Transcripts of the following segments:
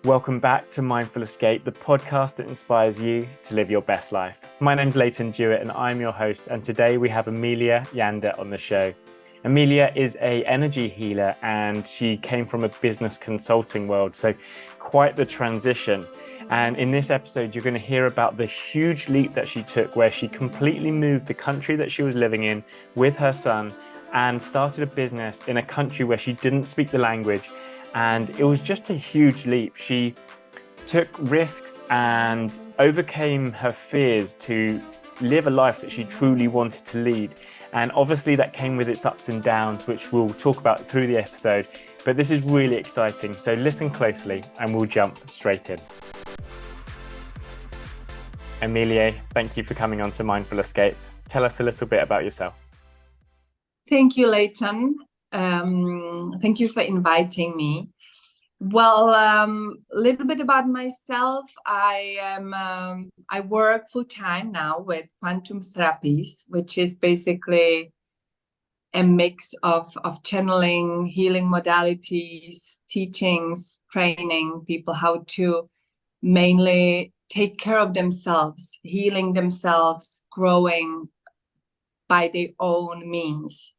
Welcome back to Mindful Escape, the podcast that inspires you to live your best life. My name's Leighton Jewett and I'm your host, and today we have Emilie Janda on the show. Emilie is an energy healer and she came from a business consulting world, so quite the transition. And in this episode, you're going to hear about the huge leap that she took where she completely moved the country that she was living in with her son and started a business in a country where she didn't speak the language. And it was just a huge leap. She took risks and overcame her fears to live a life that she truly wanted to lead. And obviously that came with its ups and downs, which we'll talk about through the episode. But this is really exciting. So listen closely and we'll jump straight in. Emilie, thank you for coming on to Mindful Escape. Tell us a little bit about yourself. Thank you, Leighton. Thank you for inviting me. Well, a little bit about myself. I work full time now with quantum therapies, which is basically a mix of channeling, healing modalities, teachings, training people how to mainly take care of themselves, healing themselves, growing by their own means.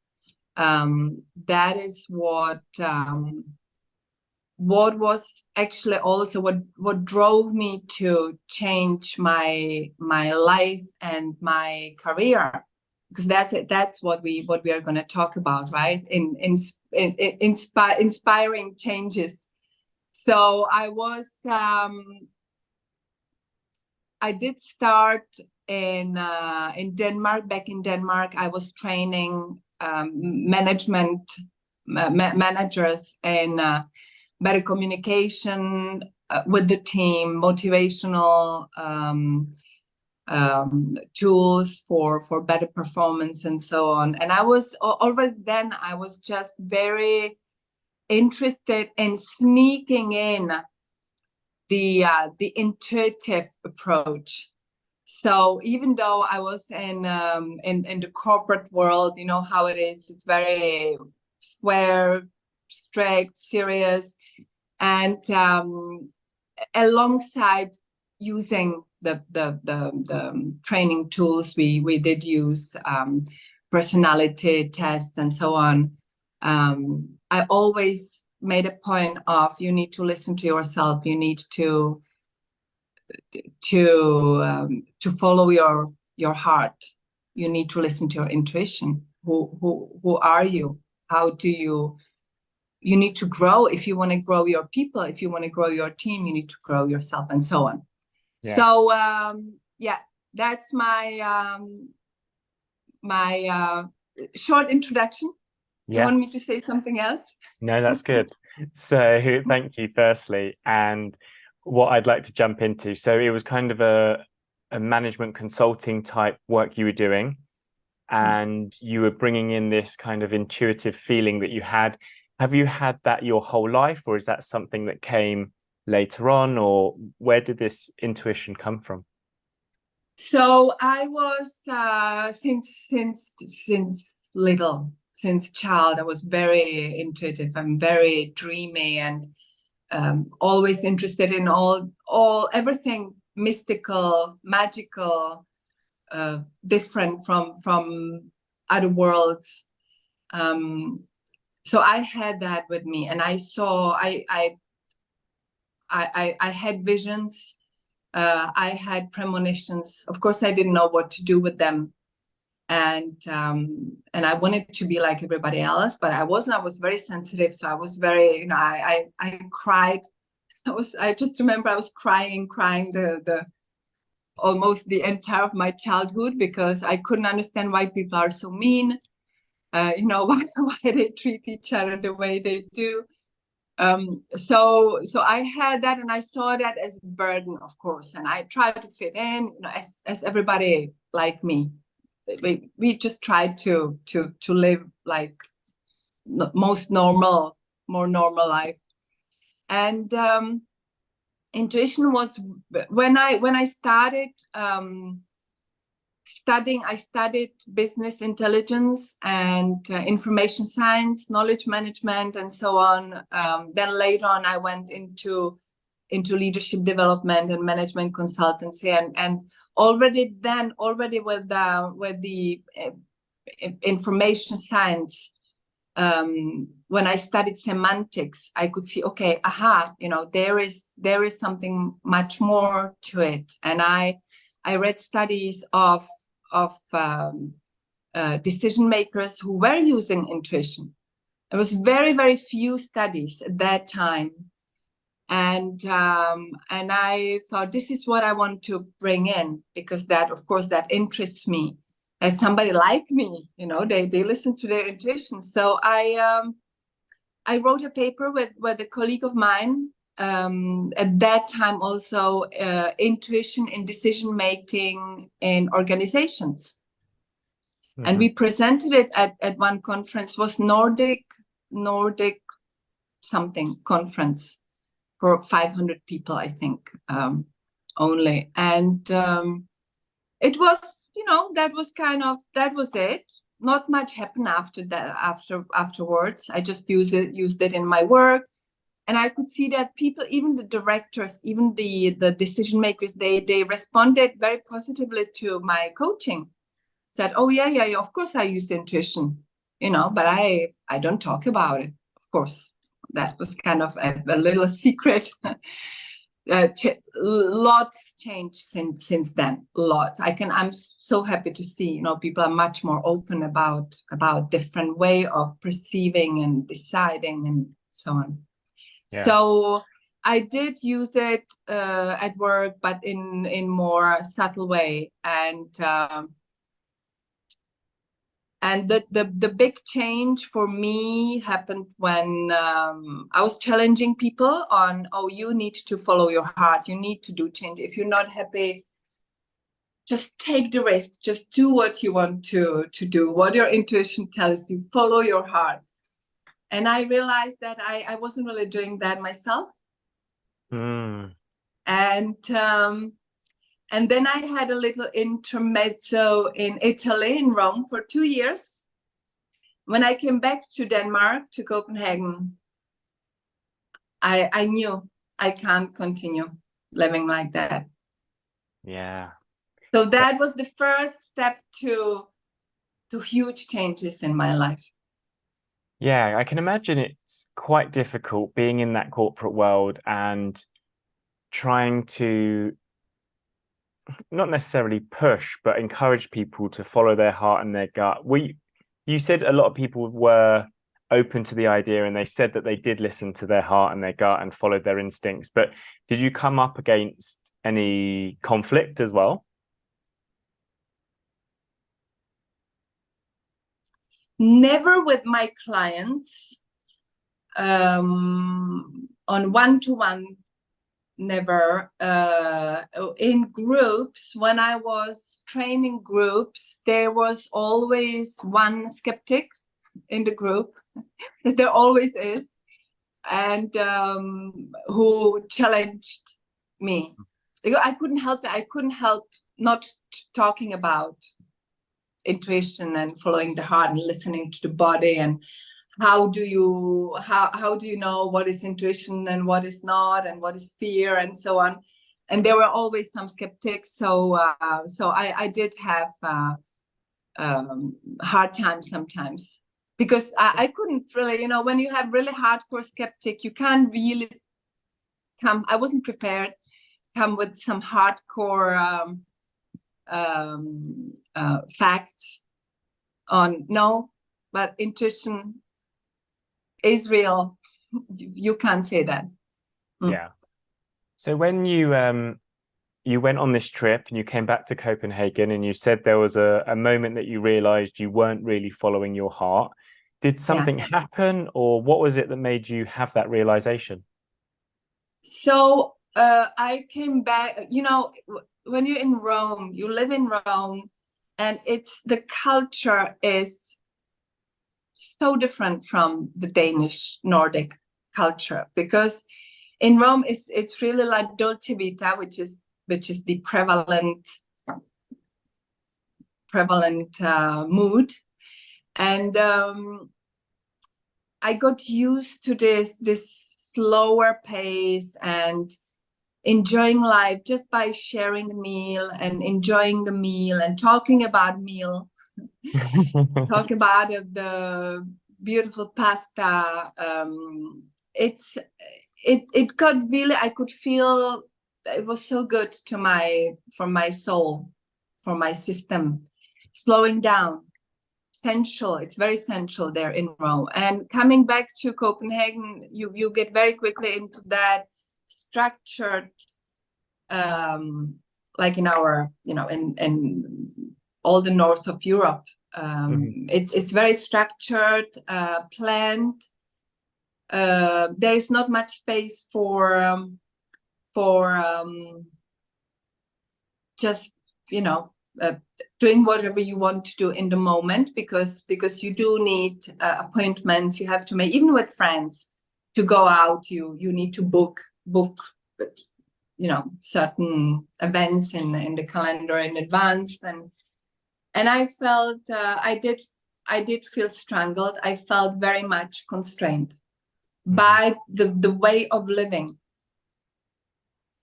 That is what was actually also what drove me to change my life and my career, because that's what we are going to talk about, right? Inspiring changes. So I did start in Denmark. Back in Denmark, I was training managers in better communication with the team, motivational tools for better performance and so on. And I was just very interested in sneaking in the intuitive approach. So even though I was in the corporate world, you know how it is. It's very square, strict, serious, and alongside using the training tools, we did use personality tests and so on. I always made a point of you need to listen to yourself. You need to follow your heart. You need to listen to your intuition. Who are you? How do you need to grow? If you want to grow your people, if you want to grow your team, you need to grow yourself, and so on. Yeah. So that's my short introduction. Yeah. You want me to say something else? No, that's good. So thank you firstly. And what I'd like to jump into, so it was kind of a management consulting type work you were doing, and you were bringing in this kind of intuitive feeling that you had. Have you had that your whole life, or is that something that came later on, or where did this intuition come from? So I was since child, I was very intuitive. I'm very dreamy and always interested in everything mystical, magical, different from other worlds. So I had that with me, and I saw I had visions. I had premonitions. Of course, I didn't know what to do with them, and I wanted to be like everybody else, but I wasn't. I was very sensitive, so I was very, I cried. I just remember I was crying the almost the entire of my childhood, because I couldn't understand why people are so mean. Why they treat each other the way they do. So I had that, and I saw that as a burden, of course, and I tried to fit in, as everybody like me. We just tried to live like more normal life. And intuition was when I started studying. I studied business intelligence and information science, knowledge management, and so on. Then later on, I went into into leadership development and management consultancy, and already with the information science, when I studied semantics, I could see, okay, there is something much more to it. And I read studies of decision makers who were using intuition. There was very, very few studies at that time. And I thought, this is what I want to bring in, because that, of course, that interests me. As somebody like me, they listen to their intuition. So I wrote a paper with a colleague of mine, at that time also, intuition in decision making in organizations. Mm-hmm. And we presented it at one conference, was Nordic something conference for 500 people, I think, only. And it was, that was it. Not much happened after that, afterwards. I just used it in my work. And I could see that people, even the directors, even the decision makers, they responded very positively to my coaching. Said, oh yeah, of course I use intuition, but I don't talk about it. Of course, that was kind of a little secret. Lots changed since then. Lots. I'm so happy to see, people are much more open about different way of perceiving and deciding and so on. Yeah. So I did use it at work, but in more subtle way. And the big change for me happened when I was challenging people on, you need to follow your heart. You need to do change. If you're not happy, just take the risk. Just do what you want to do, what your intuition tells you. Follow your heart. And I realized that I wasn't really doing that myself. And then I had a little intermezzo in Italy, in Rome, for 2 years. When I came back to Denmark, to Copenhagen, I knew I can't continue living like that. Yeah. So that was the first step to huge changes in my life. Yeah, I can imagine it's quite difficult being in that corporate world and trying to not necessarily push, but encourage people to follow their heart and their gut. You said a lot of people were open to the idea and they said that they did listen to their heart and their gut and followed their instincts. But did you come up against any conflict as well? Never with my clients. On one-to-one, never. In groups, when I was training groups, there was always one skeptic in the group, as there always is, and who challenged me. I couldn't help it. I couldn't help not talking about intuition and following the heart and listening to the body, and how do you know what is intuition and what is not, and what is fear, and so on. And there were always some skeptics, so I did have hard times sometimes, because I couldn't really, when you have really hardcore skeptic, you can't really I wasn't prepared come with some hardcore facts on, no, but intuition is real. You can't say that. Yeah. So when you went on this trip and you came back to Copenhagen, and you said there was a moment that you realized you weren't really following your heart, did something happen, or what was it that made you have that realization? So I came back, when you're in Rome, you live in Rome, and the culture is so different from the Danish Nordic culture, because in Rome it's really like dolce vita, which is the prevalent mood, and I got used to this slower pace, and enjoying life just by sharing the meal and enjoying the meal and talking about meal, talk about the beautiful pasta. It got really, I could feel it was so good to for my soul, for my system, slowing down. Essential, it's very essential there in Rome. And coming back to Copenhagen, you get very quickly into that structured, like in our, in all the north of Europe. It's very structured, planned. There is not much space for just doing whatever you want to do in the moment, because you do need appointments you have to make, even with friends, to go out. You need to book certain events in the calendar in advance. And I felt I did feel strangled. I felt very much constrained by the way of living.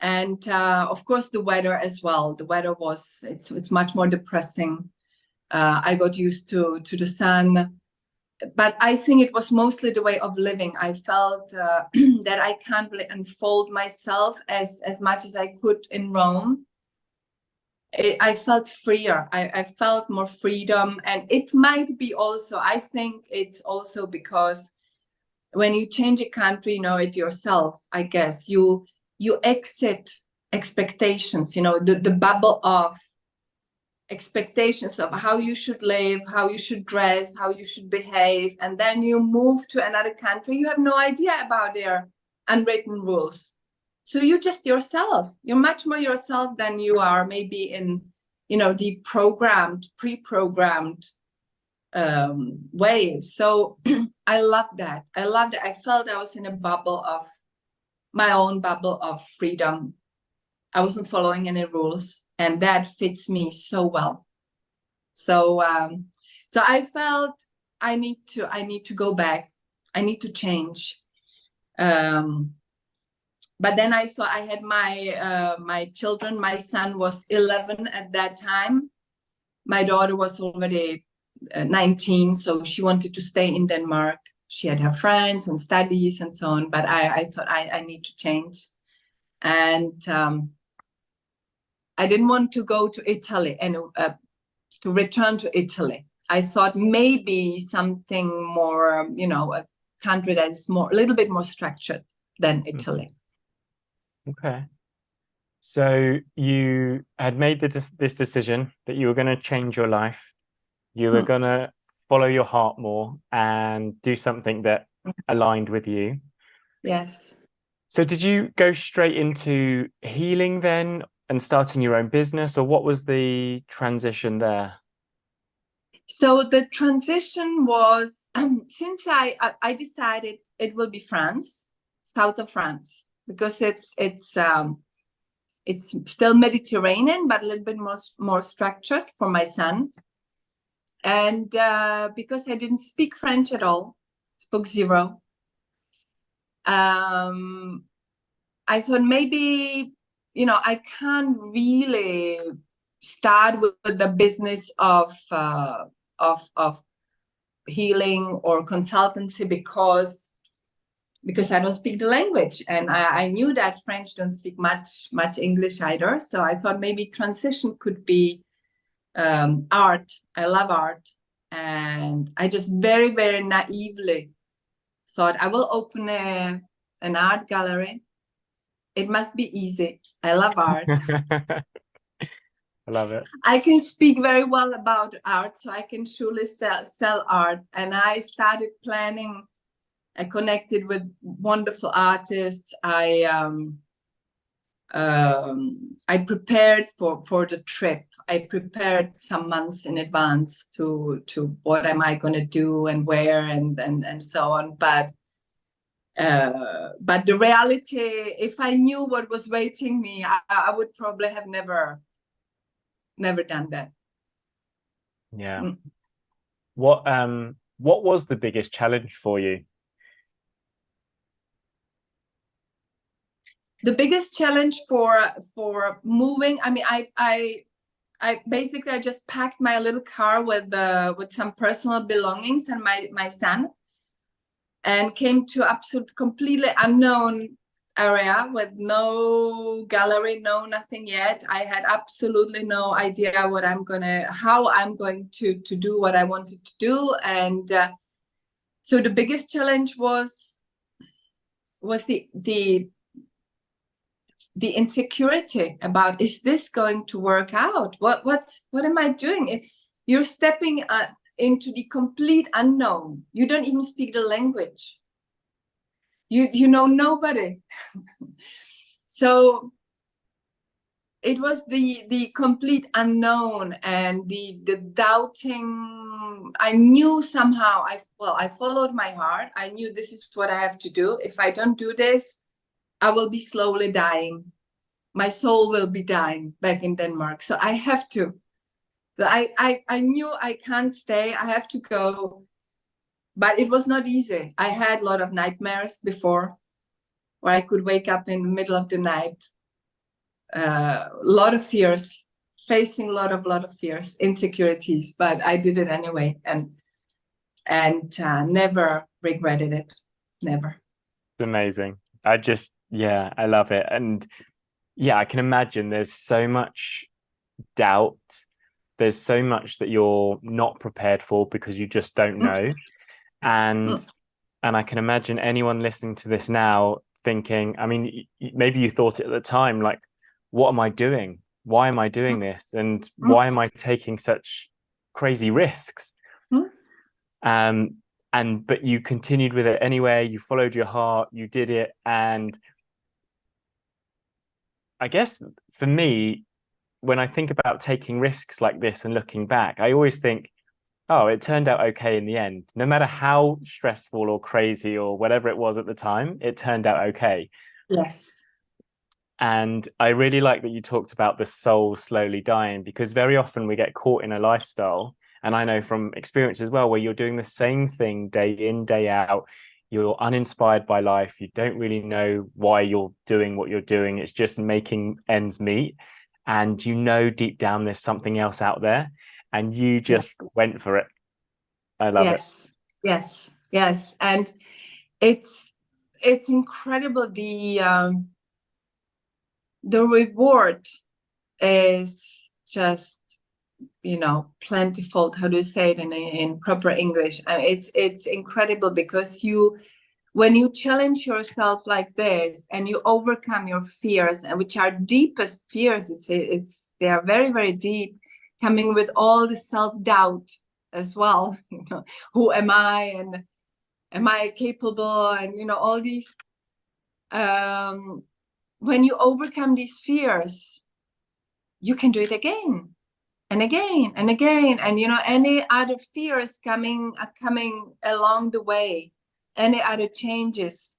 And of course, the weather as well. The weather it's much more depressing. I got used to the sun, but I think it was mostly the way of living. I felt that I can't really unfold myself as much as I could in Rome. I felt freer. I felt more freedom, and it might be also, I think it's also because when you change a country, it yourself, I guess, you exit expectations, the bubble of expectations of how you should live, how you should dress, how you should behave. And then you move to another country, you have no idea about their unwritten rules. So you're just yourself. You're much more yourself than you are maybe in, the pre-programmed way. So I love that. I felt I was in a bubble of my own bubble of freedom. I wasn't following any rules, and that fits me so well. So I felt I need to go back. I need to change. But then I saw I had my children. My son was 11 at that time. My daughter was already 19, so she wanted to stay in Denmark. She had her friends and studies and so on, but I thought I need to change. And I didn't want to go to Italy and to return to Italy. I thought maybe something more, a country that is a little bit more structured than Italy. Okay. So you had made this decision that you were going to change your life. You were going to follow your heart more and do something that aligned with you. Yes. So did you go straight into healing then and starting your own business, or what was the transition there? So the transition was, since I decided it will be France, south of France, because it's still Mediterranean, but a little bit more structured for my son. And because I didn't speak French at all, spoke zero, I thought maybe, I can't really start with the business of healing or consultancy because I don't speak the language, and I knew that French don't speak much English either. So I thought maybe transition could be art. I love art, and I just very, very naively thought I will open an art gallery. It must be easy. I love art. I love it. I can speak very well about art, so I can surely sell art. And I started planning. I connected with wonderful artists. I prepared for the trip. I prepared some months in advance to what am I going to do and where and so on. But the reality, if I knew what was waiting me, I would probably have never done that. Yeah. What was the biggest challenge for you? The biggest challenge for moving, I mean, I basically, I just packed my little car with some personal belongings and my son, and came to absolute completely unknown area with no gallery, no nothing yet. I had absolutely no idea how I'm going to do what I wanted to do. And so the biggest challenge was the insecurity about, is this going to work out? What am I doing? You're stepping into the complete unknown. You don't even speak the language. You know nobody. So it was the complete unknown and the doubting. I knew somehow, I followed my heart. I knew this is what I have to do. If I don't do this, I will be slowly dying. My soul will be dying back in Denmark. So I have to. So I knew I can't stay. I have to go. But it was not easy. I had a lot of nightmares before, where I could wake up in the middle of the night. A lot of fears, facing a lot of fears, insecurities. But I did it anyway, and never regretted it. Never. It's amazing. I love it. And yeah, I can imagine there's so much doubt. There's so much that you're not prepared for because you just don't know. And I can imagine anyone listening to this now thinking, I mean, maybe you thought it at the time, like, what am I doing? Why am I doing this? And why am I taking such crazy risks? But you continued with it anyway. You followed your heart, you did it. And I guess for me, when I think about taking risks like this and looking back, I always think, oh, it turned out okay in the end. No matter how stressful or crazy or whatever it was at the time, it turned out okay. Yes. And I really like that you talked about the soul slowly dying, because very often we get caught in a lifestyle. And I know from experience as well, where you're doing the same thing day in, day out. You're uninspired by life. You don't really know why you're doing what you're doing. It's just making ends meet. And you know deep down there's something else out there. And you just went for it. I love it. Yes. And it's incredible. The reward is just, plentiful. How do you say it in proper English? It's incredible, because when you challenge yourself like this and you overcome your fears, and which are deepest fears, they are very, very deep, coming with all the self-doubt as well. Who am I, and am I capable, and all these. When you overcome these fears, you can do it again and again and again, and any other fears coming along the way, any other changes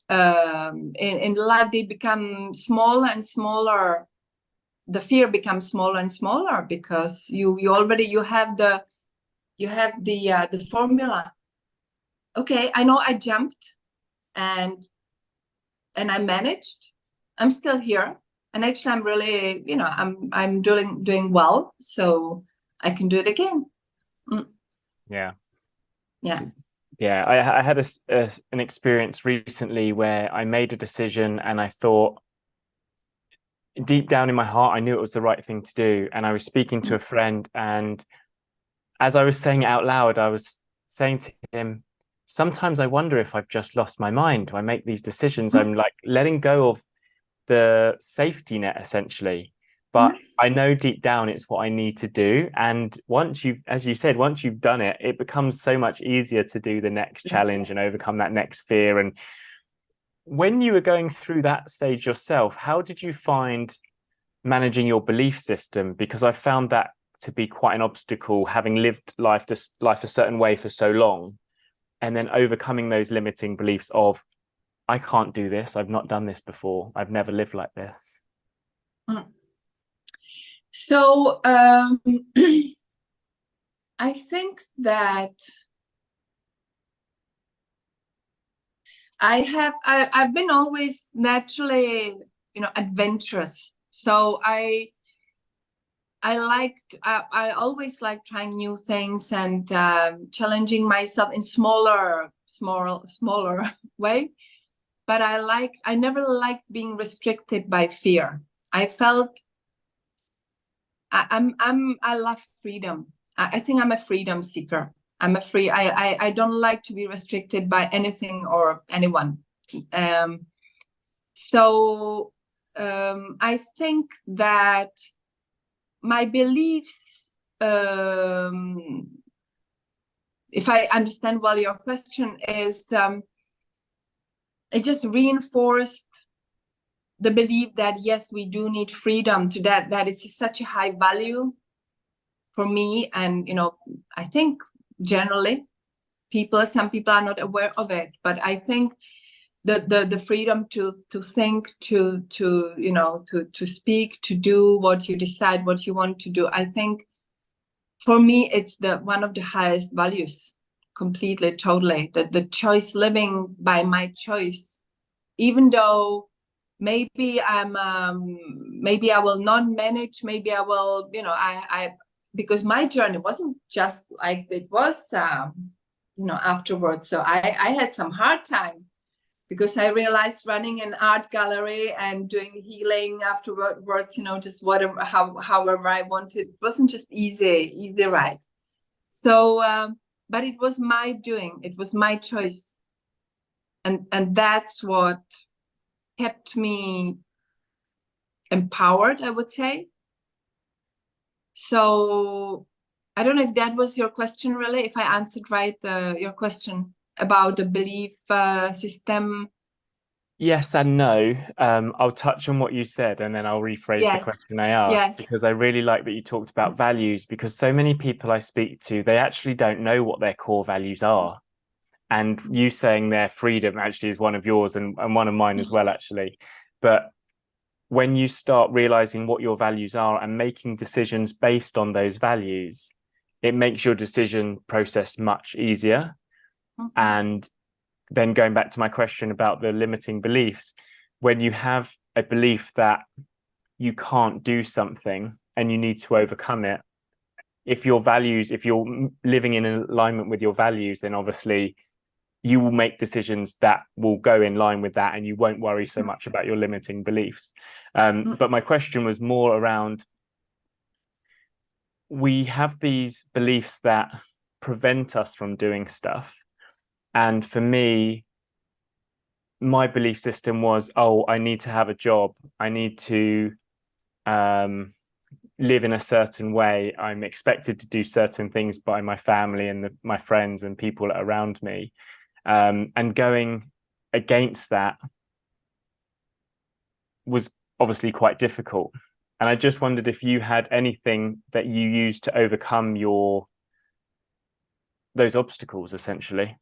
in life, they become smaller and smaller. The fear becomes smaller and smaller, because you have the formula. Okay, I know I jumped and I managed. I'm still here, and actually I'm really, I'm doing well, so I can do it again. Yeah. I had an experience recently where I made a decision, and I thought, deep down in my heart, I knew it was the right thing to do. And I was speaking to a friend, and as I was saying it out loud, I was saying to him, sometimes I wonder if I've just lost my mind. I make these decisions. I'm like letting go of the safety net, essentially. But I know deep down it's what I need to do. And as you said, once you've done it, it becomes so much easier to do the next challenge and overcome that next fear. And when you were going through that stage yourself, how did you find managing your belief system? Because I found that to be quite an obstacle, having lived life a certain way for so long, and then overcoming those limiting beliefs of, I can't do this. I've not done this before. I've never lived like this. So I think that I've been always naturally, adventurous. So I always like trying new things and challenging myself in smaller way. But I never liked being restricted by fear. I felt I love freedom. I think I'm a freedom seeker. I don't like to be restricted by anything or anyone. So I think that my beliefs, if I understand well your question, is it just reinforced the belief that yes, we do need freedom, to that is such a high value for me. And I think generally some people are not aware of it, but I think the freedom to think, to speak, to do what you decide, what you want to do, I think for me it's one of the highest values, completely, totally. The choice, living by my choice, even though maybe maybe I will not manage, maybe I will, because my journey wasn't just like it was afterwards. So I had some hard time, because I realized running an art gallery and doing healing afterwards, just whatever, however I wanted, it wasn't just easy, right? So but it was my doing, it was my choice, and that's what kept me empowered, I would say. So I don't know if that was your question, really, if I answered right your question about the belief system. Yes and no. I'll touch on what you said and then I'll rephrase the Yes, question I asked, yes. because I really like that you talked about values, because so many people I speak to, they actually don't know what their core values are. And you saying their freedom actually is one of yours and one of mine as well, actually. But when you start realizing what your values are and making decisions based on those values, it makes your decision process much easier. And then going back to my question about the limiting beliefs, when you have a belief that you can't do something and you need to overcome it, if you're living in alignment with your values, then obviously you will make decisions that will go in line with that, and you won't worry so much about your limiting beliefs. But my question was more around, we have these beliefs that prevent us from doing stuff. And for me, my belief system was, oh, I need to have a job. I need to live in a certain way. I'm expected to do certain things by my family and my friends and people around me. And going against that was obviously quite difficult. And I just wondered if you had anything that you used to overcome those obstacles, essentially.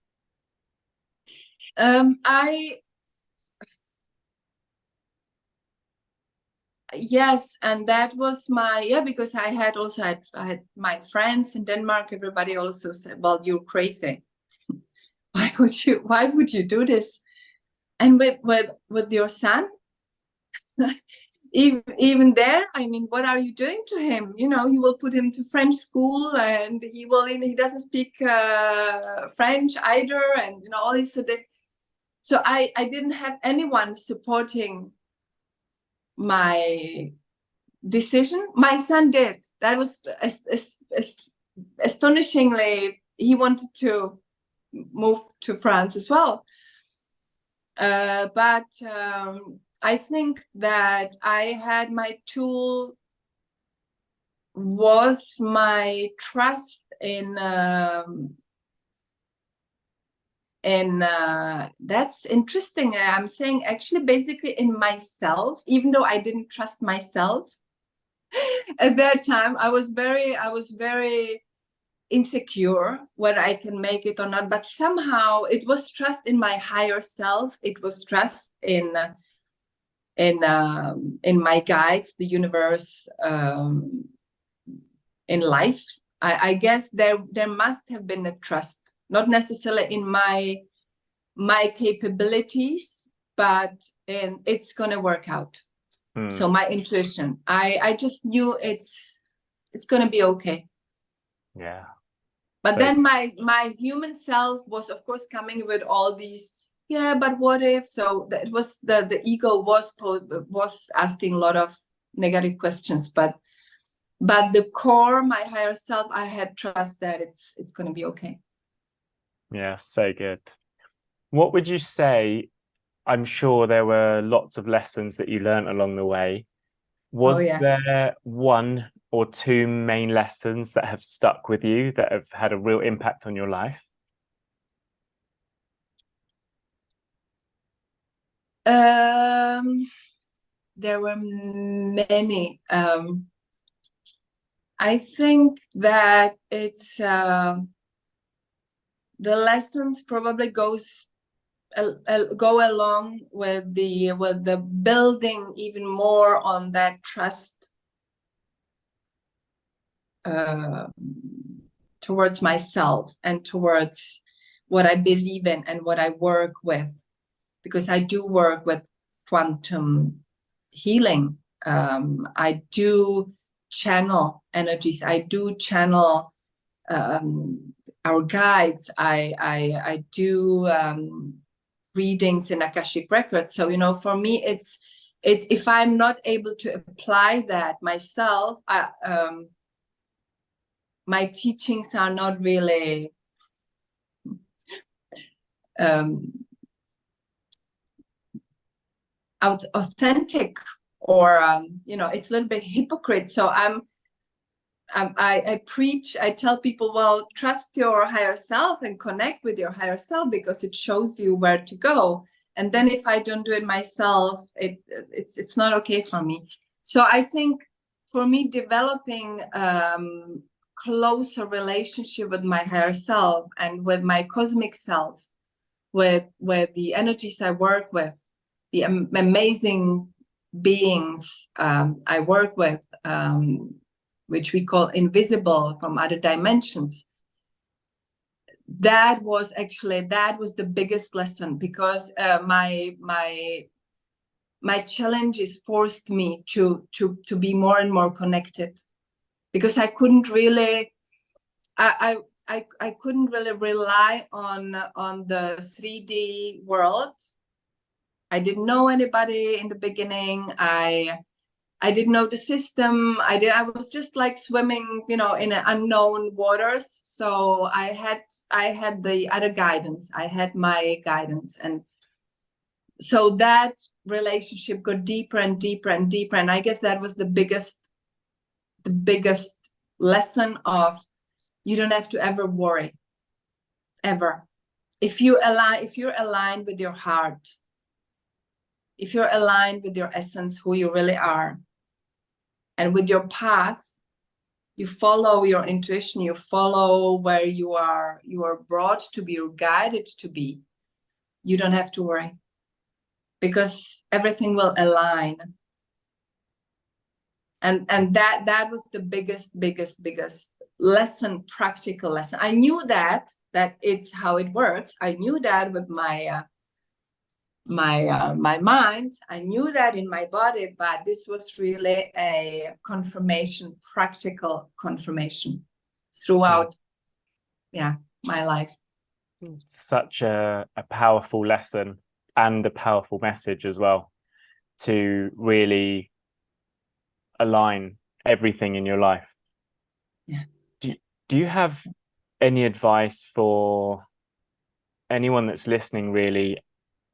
Yes, and that was because I had my friends in Denmark, everybody also said, well, you're crazy. Why would you do this? And with your son, even there, I mean, what are you doing to him? You will put him to French school, and he doesn't speak French either, and all this. So I didn't have anyone supporting my decision. My son did. That was astonishingly, he wanted to move to France as well. But I think that I had my tool was my trust in that's interesting. I'm saying actually basically in myself, even though I didn't trust myself at that time. I was very insecure whether I can make it or not, but somehow it was trust in my higher self. It was trust in my guides, the universe, in life. I guess there must have been a trust, not necessarily in my my capabilities, but it's gonna work out. So my intuition, I just knew it's gonna be okay. Yeah. But then my human self was, of course, coming with all these, yeah, but what if? So it was the ego was asking a lot of negative questions, but the core, my higher self, I had trust that it's going to be okay. Yeah, so good. What would you say? I'm sure there were lots of lessons that you learned along the way. Was there one or two main lessons that have stuck with you, that have had a real impact on your life? There were many. I think that it's the lessons probably go along with the building even more on that trust towards myself and towards what I believe in and what I work with, because I do work with quantum healing. I do channel energies. I do channel our guides. I do readings in Akashic records. So, for me, it's if I'm not able to apply that myself, my teachings are not really authentic, or it's a little bit hypocrite. So I preach, I tell people, well, trust your higher self and connect with your higher self, because it shows you where to go. And then if I don't do it myself, it's not okay for me. So I think for me, developing closer relationship with my higher self and with my cosmic self, with the energies I work with, the amazing beings I work with, which we call invisible, from other dimensions. That was the biggest lesson, because my challenges forced me to be more and more connected, because I couldn't really I couldn't really rely on the 3D world. I didn't know anybody in the beginning. I didn't know the system. I was just like swimming, in unknown waters. So I had the other guidance. I had my guidance, and so that relationship got deeper and deeper and deeper. And I guess that was the biggest lesson of, you don't have to ever worry, ever. If you're aligned with your heart, if you're aligned with your essence, who you really are, and with your path, you follow your intuition, you follow where you are brought to be, you're guided to be, you don't have to worry, because everything will align. And that was the biggest lesson, practical lesson. I knew that it's how it works. I knew that with my mind. I knew that in my body, but this was really a confirmation, practical confirmation throughout my life. Such a powerful lesson, and a powerful message as well, to really align everything in your life. Do you have any advice for anyone that's listening, really,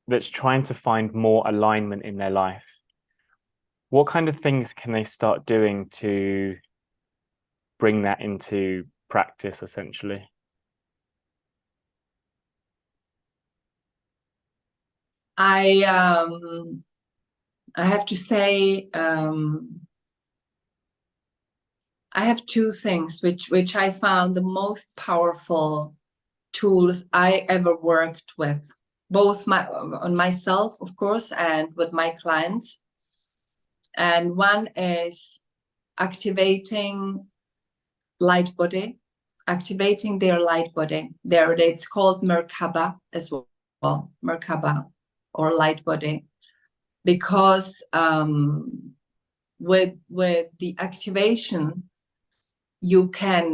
that's trying to find more alignment in their life? What kind of things can they start doing to bring that into practice, essentially? I have to say, I have two things which I found the most powerful tools I ever worked with, both on myself, of course, and with my clients. And one is activating light body, activating their light body. It's called Merkaba as well. Merkaba, or light body, because with the activation, you can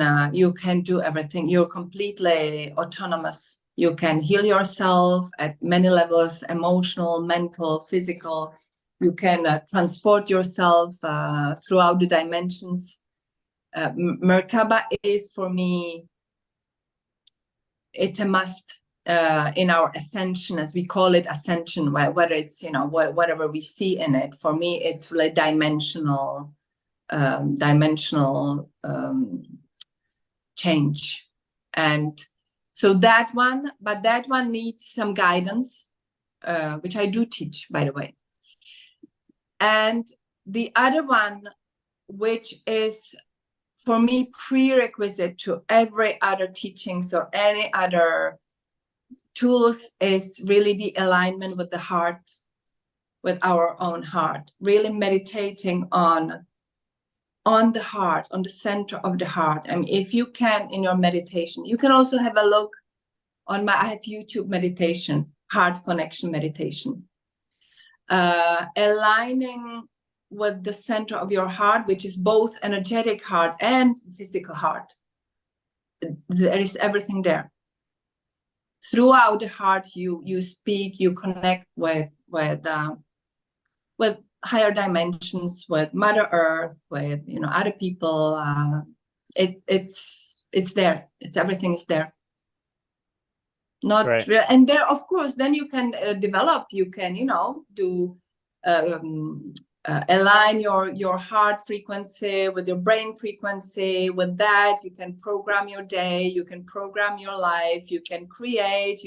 do everything. You're completely autonomous. You can heal yourself at many levels: emotional, mental, physical. You can transport yourself throughout the dimensions. Merkaba is, for me, it's a must in our ascension, as we call it, ascension, whether it's, whatever we see in it. For me, it's really dimensional change. And so that one needs some guidance, which I do teach, by the way. And the other one, which is for me prerequisite to every other teachings or any other tools, is really the alignment with the heart, with our own heart, really meditating on the heart, on the center of the heart. I mean, if you can, in your meditation, you can also have a look on I have YouTube meditation, heart connection meditation. Aligning with the center of your heart, which is both energetic heart and physical heart. There is everything there. Throughout the heart, you speak, you connect with higher dimensions, with Mother Earth, with other people. It's there. Everything is there. Not right. And there, of course, then you can develop. You can do align your heart frequency with your brain frequency. With that, you can program your day. You can program your life. You can create.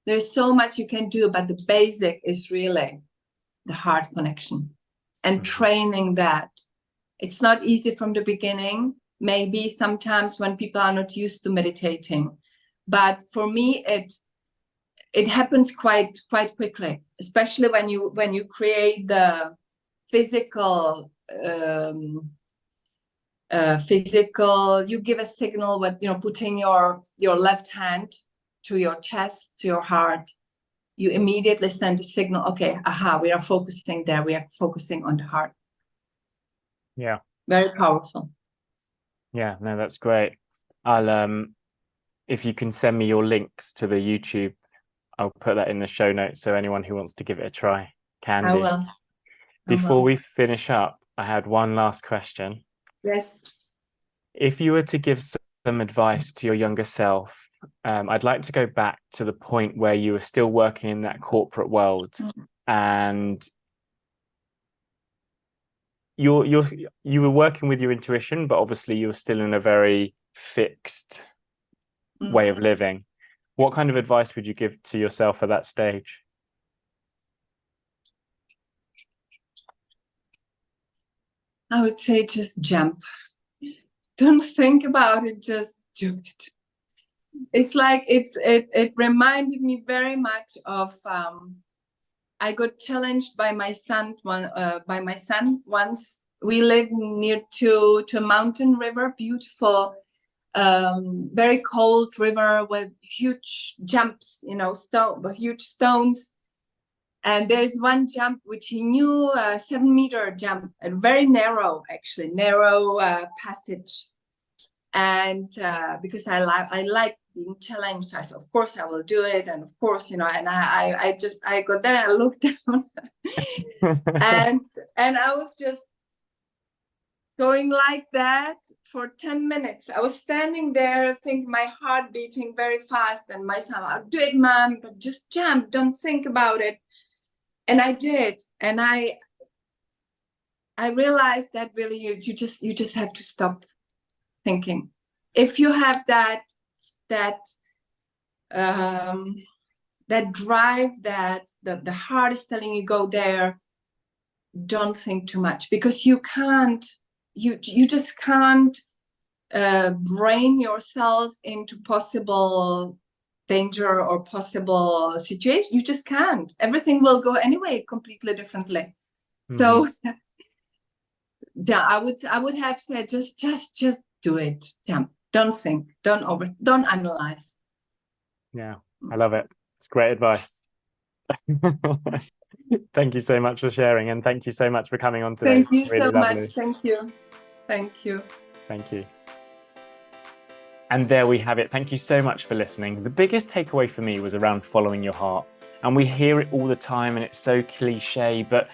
There's so much you can do, but the basic is really the heart connection and training that. It's not easy from the beginning, maybe sometimes when people are not used to meditating, but for me it happens quite quickly, especially when you create the physical you give a signal with putting your left hand to your chest, to your heart. You immediately send a signal, okay, we are focusing there. We are focusing on the heart. Yeah. Very powerful. Yeah, no, that's great. I'll, if you can send me your links to the YouTube, I'll put that in the show notes so anyone who wants to give it a try can do. I will. Before we finish up, I had one last question. Yes. If you were to give some advice to your younger self, I'd like to go back to the point where you were still working in that corporate world, and you were working with your intuition, but obviously you were still in a very fixed way of living. What kind of advice would you give to yourself at that stage? I would say just jump. Don't think about it, just do it. It's like it reminded me very much of I got challenged by my son once. We live near to a mountain river, beautiful, very cold river with huge jumps, huge stones. And there is one jump which he knew, a 7-meter jump, a very narrow passage. And because I like being challenged, so I said, of course I will do it. And of course, and I got there and I looked down and I was just going like that for 10 minutes. I was standing there thinking, my heart beating very fast, and my son, I'll do it, Mom, but just jump, don't think about it. And I did. And I realized that really you just have to stop thinking. If you have that drive, that the heart is telling you go there, don't think too much, because you just can't brain yourself into possible danger or possible situation. You just can't. Everything will go anyway completely differently. So yeah, I would have said just do it. Jump. Don't think. Don't analyze. Yeah, I love it. It's great advice. Thank you so much for sharing, and thank you so much for coming on today. Thank you Really so lovely. much. Thank you. Thank you. Thank you. And there we have it. Thank you so much for listening. The biggest takeaway for me was around following your heart. And we hear it all the time and it's so cliche, but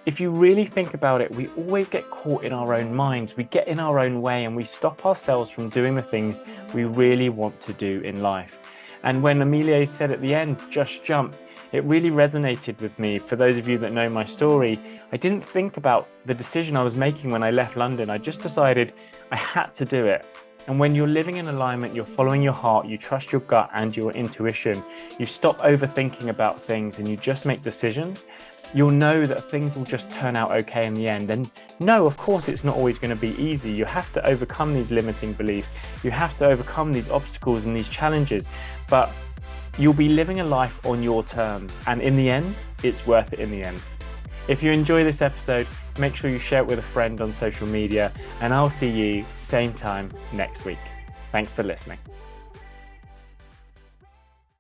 if you really think about it, we always get caught in our own minds. We get in our own way and we stop ourselves from doing the things we really want to do in life. And when Emilie said at the end, just jump, it really resonated with me. For those of you that know my story, I didn't think about the decision I was making when I left London. I just decided I had to do it. And when you're living in alignment, you're following your heart, you trust your gut and your intuition, you stop overthinking about things and you just make decisions, you'll know that things will just turn out okay in the end. And no, of course, it's not always going to be easy. You have to overcome these limiting beliefs. You have to overcome these obstacles and these challenges, but you'll be living a life on your terms. And in the end, it's worth it in the end. If you enjoy this episode, make sure you share it with a friend on social media, and I'll see you same time next week. Thanks for listening.